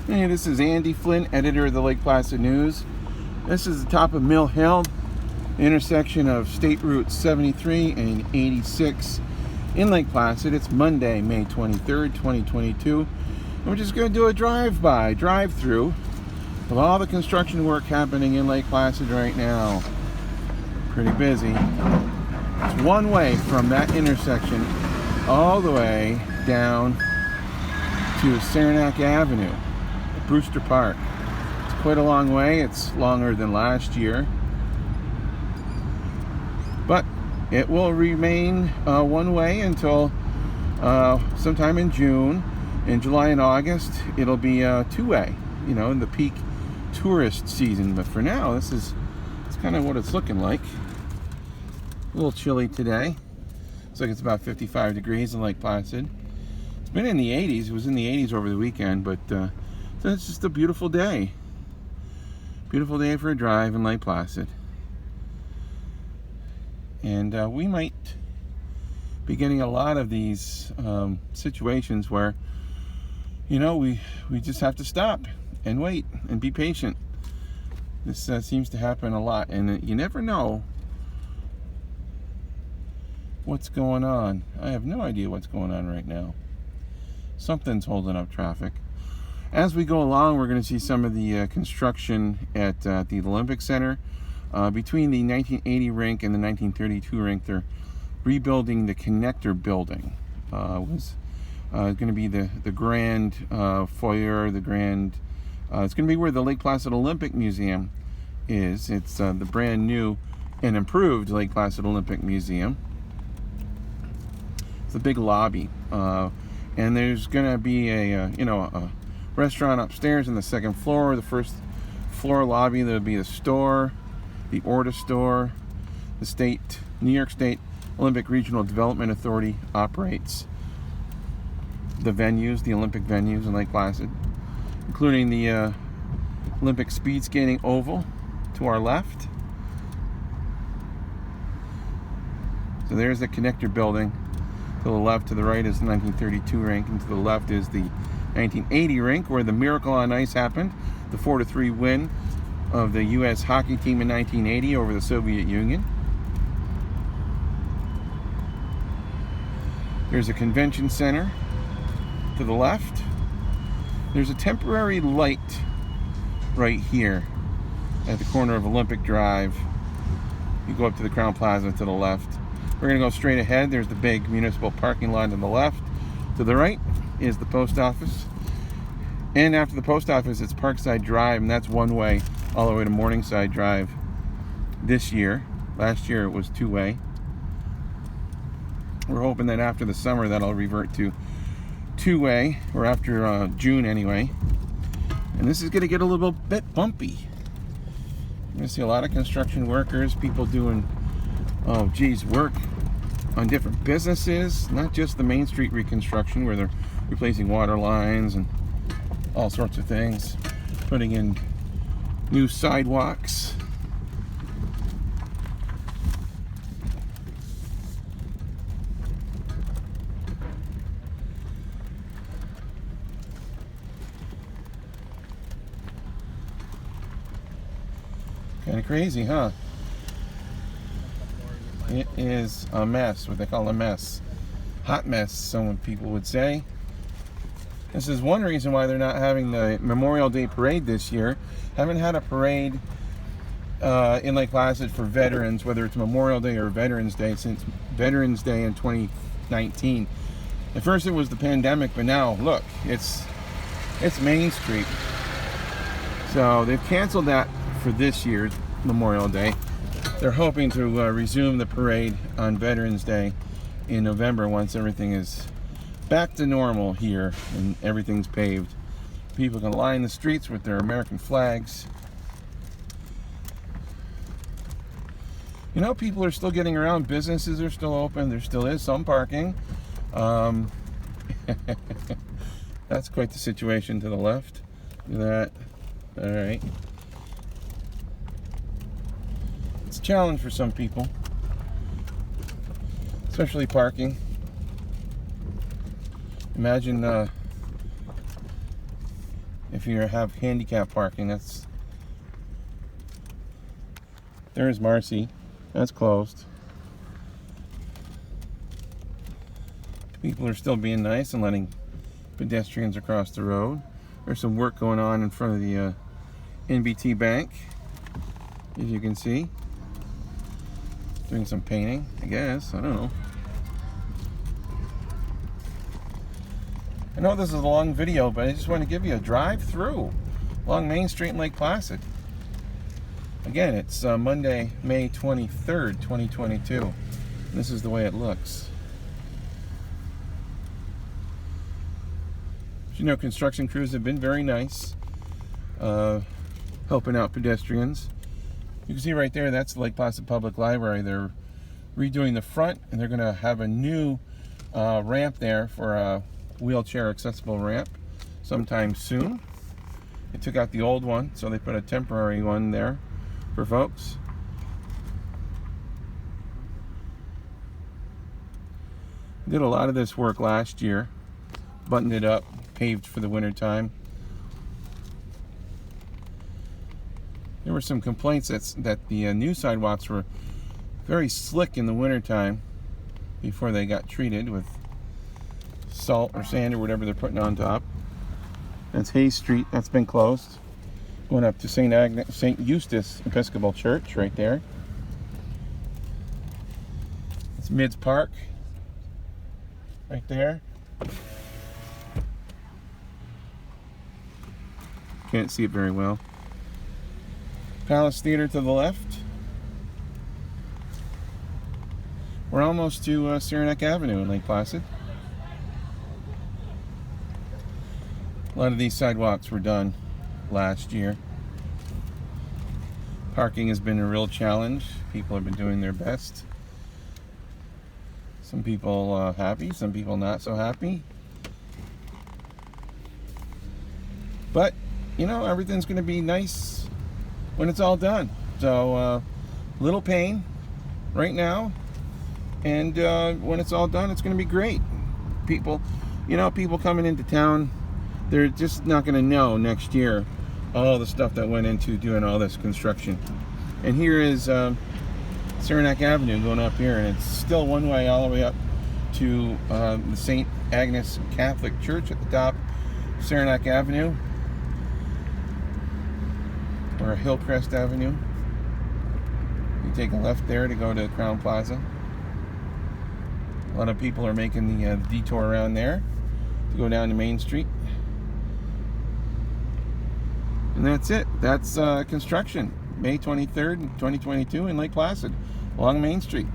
Hey, this is Andy Flynn, editor of the Lake Placid News. This is the top of Mill Hill, intersection of State Route 73 and 86 in Lake Placid. It's Monday, May 23rd, 2022. And we're just going to do a drive-through of all the construction work happening in Lake Placid right now. Pretty busy. It's one way from that intersection all the way down to Saranac Avenue, Brewster Park. It's quite a long way. It's longer than last year, but it will remain one way until sometime in June. In July and August, it'll be two-way, you know, in the peak tourist season. But for now, it's kind of what it's looking like. A little chilly today. Looks like it's about 55 degrees in Lake Placid. It's been in the 80s. It was in the 80s over the weekend, but so it's just a beautiful day. Beautiful day for a drive in Lake Placid. And we might be getting a lot of these situations where, you know, we just have to stop and wait and be patient. This seems to happen a lot, and you never know what's going on. I have no idea what's going on right now. Something's holding up traffic. As we go along, we're going to see some of the construction at the Olympic Center. Between the 1980 rink and the 1932 rink, they're rebuilding the connector building. It was going to be the grand foyer, the grand... it's going to be where the Lake Placid Olympic Museum is. It's the brand new and improved Lake Placid Olympic Museum. It's a big lobby. And there's going to be a restaurant upstairs on the second floor. The first floor lobby, there'll be a store, the Orta store. The New York State Olympic Regional Development Authority operates the venues, the Olympic venues in Lake Placid, including the Olympic Speed Skating Oval to our left. So there's the connector building. To the left, to the right is the 1932 rink, and to the left is the 1980 rink, where the miracle on ice happened, the 4-3 win of the U.S. hockey team in 1980 over the Soviet Union. There's a convention center to the left. There's a temporary light right here at the corner of Olympic Drive. You go up to the Crown Plaza to the left. We're going to go straight ahead. There's the big municipal parking lot on the left. To the right is the post office. And after the post office, it's Parkside Drive, and that's one way all the way to Morningside Drive this year. Last year it was two-way. We're hoping that after the summer that'll revert to two-way, or after June anyway. And this is going to get a little bit bumpy. You're going to see a lot of construction workers, people doing work on different businesses, not just the Main Street reconstruction where they're replacing water lines and all sorts of things, putting in new sidewalks. Kind of crazy, huh? It is a mess, what they call a mess. Hot mess, some people would say. This is one reason why they're not having the Memorial Day parade this year. Haven't had a parade in Lake Placid for veterans, whether it's Memorial Day or Veterans Day, since Veterans Day in 2019. At first it was the pandemic, but now, look, it's Main Street. So they've canceled that for this year's Memorial Day. They're hoping to resume the parade on Veterans Day in November once everything is back to normal here and everything's paved. People can line the streets with their American flags. You know, people are still getting around. Businesses are still open. There still is some parking. That's quite the situation to the left. Look at that. All right. It's a challenge for some people, especially parking. Imagine if you have handicap parking. There's Marcy. That's closed. People are still being nice and letting pedestrians across the road. There's some work going on in front of the NBT Bank, as you can see. Doing some painting, I guess. I don't know. I know this is a long video, but I just want to give you a drive through along Main Street in Lake Placid. Again, it's Monday, May 23rd, 2022. This is the way it looks. You know, construction crews have been very nice, helping out pedestrians. You can see right there, that's the Lake Placid Public Library. They're redoing the front, and they're going to have a new ramp there for a wheelchair accessible ramp sometime soon. They took out the old one, so they put a temporary one there for folks. Did a lot of this work last year, buttoned it up, paved for the winter time. There were some complaints that the new sidewalks were very slick in the winter time before they got treated with salt or sand or whatever they're putting on top. That's Hayes Street. That's been closed. Going up to St. Eustace Episcopal Church right there. It's Mids Park right there. Can't see it very well. Palace Theater to the left. We're almost to Saranac Avenue in Lake Placid. A lot of these sidewalks were done last year. Parking has been a real challenge. People have been doing their best. Some people happy, some people not so happy. But, you know, everything's going to be nice when it's all done. So, little pain right now. And when it's all done, it's going to be great. People coming into town, they're just not going to know next year all the stuff that went into doing all this construction. And here is Saranac Avenue going up here, and it's still one way all the way up to the St. Agnes Catholic Church at the top of Saranac Avenue, or Hillcrest Avenue. You take a left there to go to Crown Plaza. A lot of people are making the detour around there to go down to Main Street. And that's it. That's construction. May 23rd, 2022 in Lake Placid along Main Street.